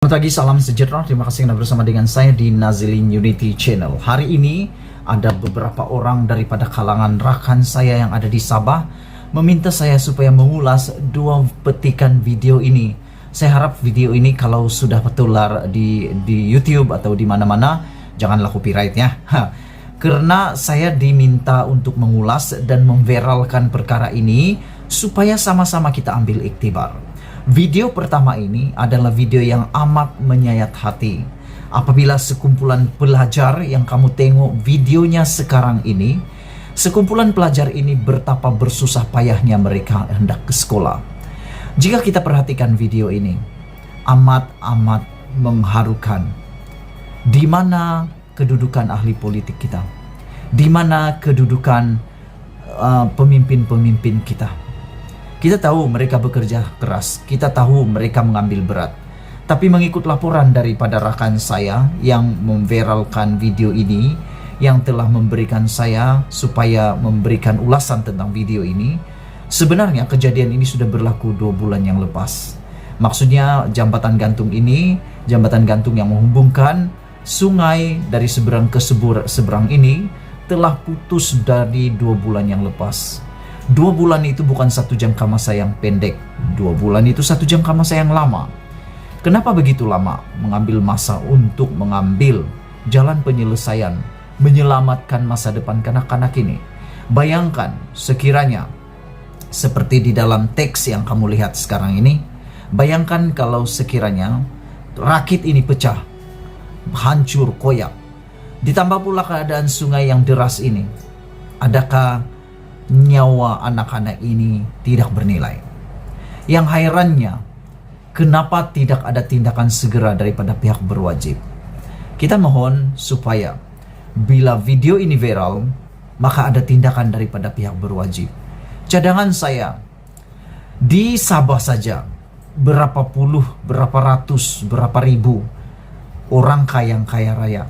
Selamat pagi, salam sejahtera. Terima kasih Anda bersama dengan saya di Nazilin Unity Channel. Hari ini ada beberapa orang daripada kalangan rakan saya yang ada di Sabah meminta saya supaya mengulas dua petikan video ini. Saya harap video ini kalau sudah tertular di YouTube atau di mana-mana, janganlah copyright ya. Karena saya diminta untuk mengulas dan memviralkan perkara ini supaya sama-sama kita ambil iktibar. Video pertama ini adalah video yang amat menyayat hati. Apabila sekumpulan pelajar yang kamu tengok videonya sekarang ini, sekumpulan pelajar ini betapa bersusah payahnya mereka hendak ke sekolah. Jika kita perhatikan video ini, amat mengharukan. Di mana kedudukan ahli politik kita? Di mana kedudukan pemimpin-pemimpin kita? Kita tahu mereka bekerja keras, kita tahu mereka mengambil berat. Tapi mengikut laporan daripada rakan saya yang memviralkan video ini, yang telah memberikan saya supaya memberikan ulasan tentang video ini, sebenarnya kejadian ini sudah berlaku 2 bulan yang lepas. Maksudnya jambatan gantung ini, jambatan gantung yang menghubungkan sungai dari seberang ke seberang ini telah putus dari 2 bulan yang lepas. 2 bulan itu bukan satu jangka masa yang pendek. 2 bulan itu satu jangka masa yang lama. Kenapa begitu lama mengambil masa untuk mengambil jalan penyelesaian, menyelamatkan masa depan kanak-kanak ini? Bayangkan sekiranya seperti di dalam teks yang kamu lihat sekarang ini, bayangkan kalau sekiranya rakit ini pecah, hancur, koyak. Ditambah pula keadaan sungai yang deras ini. Adakah nyawa anak-anak ini tidak bernilai? Yang herannya, kenapa tidak ada tindakan segera daripada pihak berwajib? Kita mohon supaya bila video ini viral, maka ada tindakan daripada pihak berwajib. Cadangan saya, di Sabah saja berapa puluh, berapa ratus, berapa ribu orang kaya raya.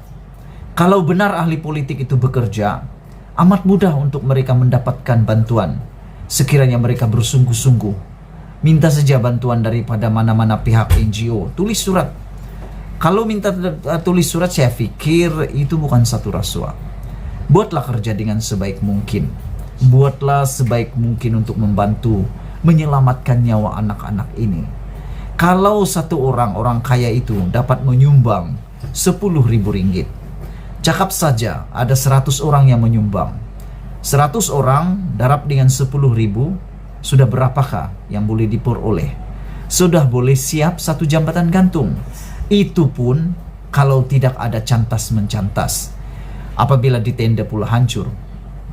Kalau benar ahli politik itu bekerja, amat mudah untuk mereka mendapatkan bantuan. Sekiranya mereka bersungguh-sungguh, minta saja bantuan daripada mana-mana pihak NGO, tulis surat. Kalau minta tulis surat, saya pikir itu bukan satu rasuah. Buatlah kerja dengan sebaik mungkin. Buatlah sebaik mungkin untuk membantu menyelamatkan nyawa anak-anak ini. Kalau satu orang kaya itu dapat menyumbang 10.000 ringgit, cakap saja ada 100 orang yang menyumbang. 100 orang darab dengan 10.000, sudah berapakah yang boleh diperoleh? Sudah boleh siap satu jambatan gantung. Itu pun kalau tidak ada cantas mencantas. Apabila ditenda pula hancur,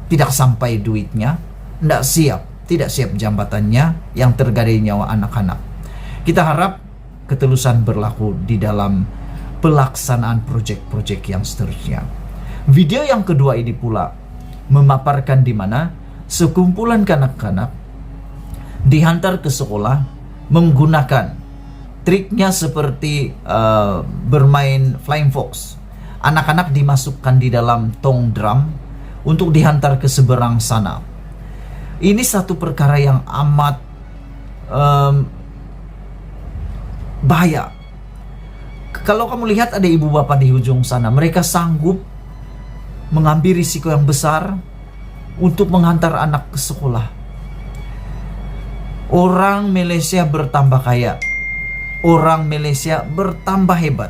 tidak sampai duitnya, tidak siap jambatannya yang tergadai nyawa anak-anak. Kita harap ketulusan berlaku di dalam pelaksanaan proyek-proyek yang seterusnya. Video yang kedua ini pula memaparkan di mana sekumpulan kanak-kanak dihantar ke sekolah menggunakan triknya seperti bermain flying fox. Anak-anak dimasukkan di dalam tong drum untuk dihantar ke seberang sana. Ini satu perkara yang amat bahaya. Kalau kamu lihat ada ibu bapak di ujung sana, mereka sanggup mengambil risiko yang besar untuk menghantar anak ke sekolah. Orang Malaysia bertambah kaya, orang Malaysia bertambah hebat,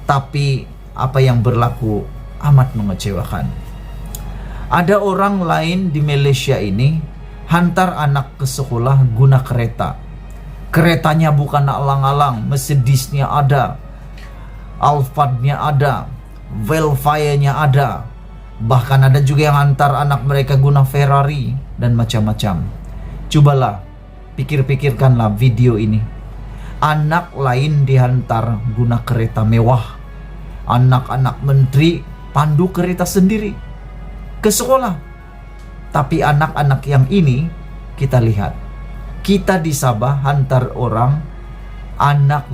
tapi apa yang berlaku amat mengecewakan. Ada orang lain di Malaysia ini hantar anak ke sekolah guna kereta. Keretanya bukan alang-alang, Mercedesnya ada, Alphardnya ada, Velfire-nya ada. Bahkan ada juga yang hantar anak mereka guna Ferrari dan macam-macam. Cobalah pikirkanlah video ini. Anak lain dihantar guna kereta mewah. Anak-anak menteri pandu kereta sendiri ke sekolah. Tapi anak-anak yang ini kita lihat, kita di Sabah hantar orang anak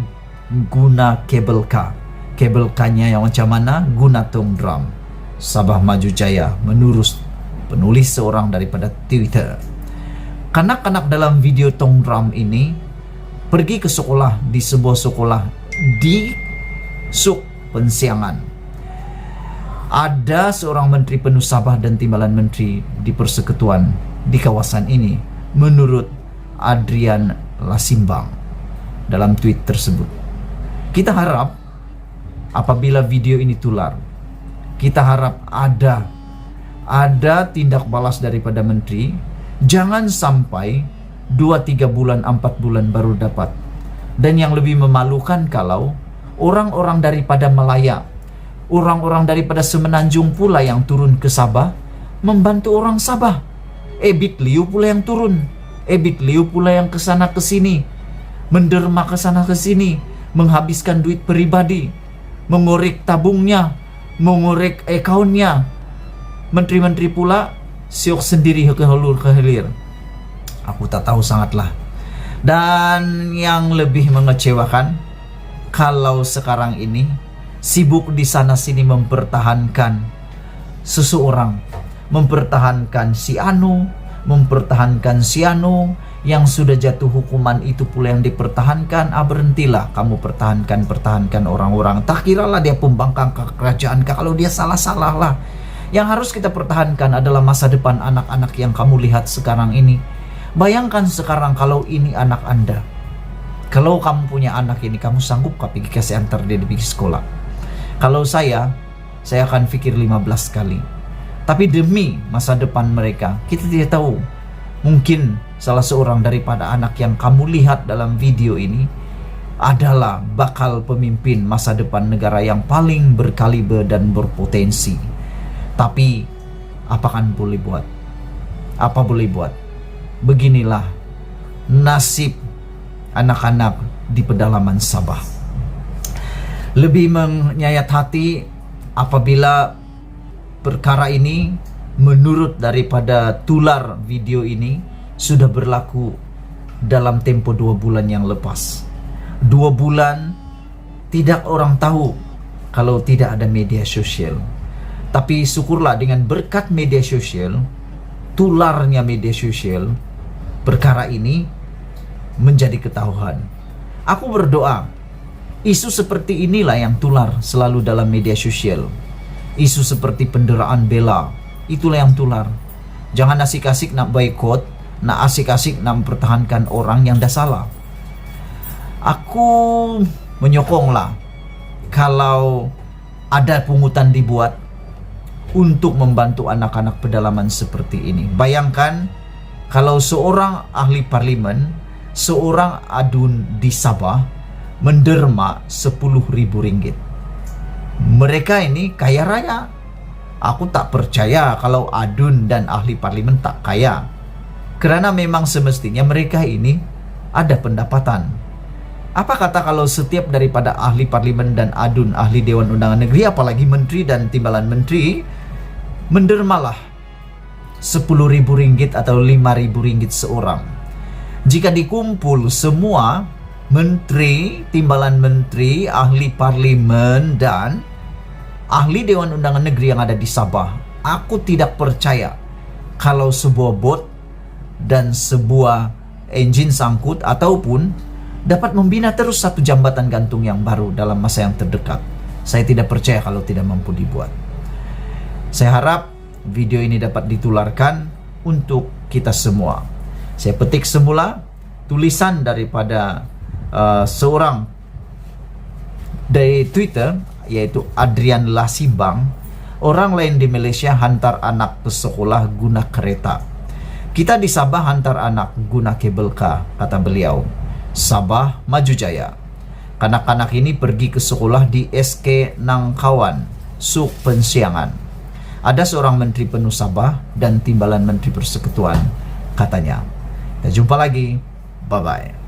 guna kabel car. Kabel car-nya yang macam mana? Guna tong drum. Sabah Maju Jaya menurut penulis seorang daripada Twitter. Kanak-kanak dalam video tong drum ini pergi ke sekolah di sebuah sekolah di Suk Pensiangan. Ada seorang menteri penuh Sabah dan timbalan menteri di persekutuan di kawasan ini, menurut Adrian Lasimbang dalam tweet tersebut. Kita harap apabila video ini tular, kita harap ada tindak balas daripada menteri. Jangan sampai 2-3 bulan, 4 bulan baru dapat. Dan yang lebih memalukan kalau orang-orang daripada Malaya, orang-orang daripada Semenanjung pula yang turun ke Sabah membantu orang Sabah. Ebit Liu pula yang turun, Ebit Liu pula yang kesana kesini, menderma kesana kesini, menghabiskan duit pribadi, mengorek tabungnya, mengorek akaunnya. Menteri-menteri pula siok sendiri ke hulur ke hilir. Aku tak tahu sangatlah. Dan yang lebih mengecewakan, kalau sekarang ini sibuk di sana sini mempertahankan seseorang, mempertahankan si Anu, mempertahankan si Anu, yang sudah jatuh hukuman itu pula yang dipertahankan. Berhentilah kamu pertahankan orang-orang. Tak kiralah dia pembangkang kerajaan, kalau dia salah-salah lah. Yang harus kita pertahankan adalah masa depan anak-anak yang kamu lihat sekarang ini. Bayangkan sekarang kalau ini anak Anda. Kalau kamu punya anak ini, kamu sanggup pergi kasih antar dia pergi sekolah? Kalau saya akan pikir 15 kali. Tapi demi masa depan mereka, kita tidak tahu. Mungkin salah seorang daripada anak yang kamu lihat dalam video ini adalah bakal pemimpin masa depan negara yang paling berkaliber dan berpotensi. Tapi apa kan boleh buat? Apa boleh buat? Beginilah nasib anak-anak di pedalaman Sabah. Lebih menyayat hati apabila perkara ini, menurut daripada tular video ini, sudah berlaku dalam tempo 2 bulan yang lepas. 2 bulan tidak orang tahu kalau tidak ada media sosial. Tapi syukurlah dengan berkat media sosial, tularnya media sosial, perkara ini menjadi ketahuan. Aku berdoa, isu seperti inilah yang tular selalu dalam media sosial. Isu seperti penderaan bela, itulah yang tular. Jangan asik-asik nak boykot, nak asik-asik nak mempertahankan orang yang dah salah. Aku menyokonglah kalau ada pungutan dibuat untuk membantu anak-anak pedalaman seperti ini. Bayangkan kalau seorang ahli parlimen, seorang adun di Sabah menderma 10.000 ringgit. Mereka ini kaya raya. Aku tak percaya kalau adun dan ahli parlimen tak kaya. Kerana memang semestinya mereka ini ada pendapatan. Apa kata kalau setiap daripada ahli parlimen dan adun, ahli Dewan Undangan Negeri, apalagi menteri dan timbalan menteri, mendermalah 10.000 ringgit atau 5.000 ringgit seorang. Jika dikumpul semua menteri, timbalan menteri, ahli parlimen dan ahli Dewan Undangan Negeri yang ada di Sabah, aku tidak percaya kalau sebuah bot dan sebuah engine sangkut ataupun dapat membina terus satu jambatan gantung yang baru dalam masa yang terdekat. Saya tidak percaya kalau tidak mampu dibuat. Saya harap video ini dapat ditularkan untuk kita semua. Saya petik semula tulisan daripada seorang dari Twitter, yaitu Adrian Lasimbang. Orang lain di Malaysia hantar anak ke sekolah guna kereta. Kita di Sabah hantar anak guna kabel car, kata beliau. Sabah Maju Jaya. Kanak-kanak ini pergi ke sekolah di SK Nangkawan, Suk Pensiangan. Ada seorang menteri penuh Sabah dan timbalan menteri persekutuan, katanya. Kita jumpa lagi. Bye-bye.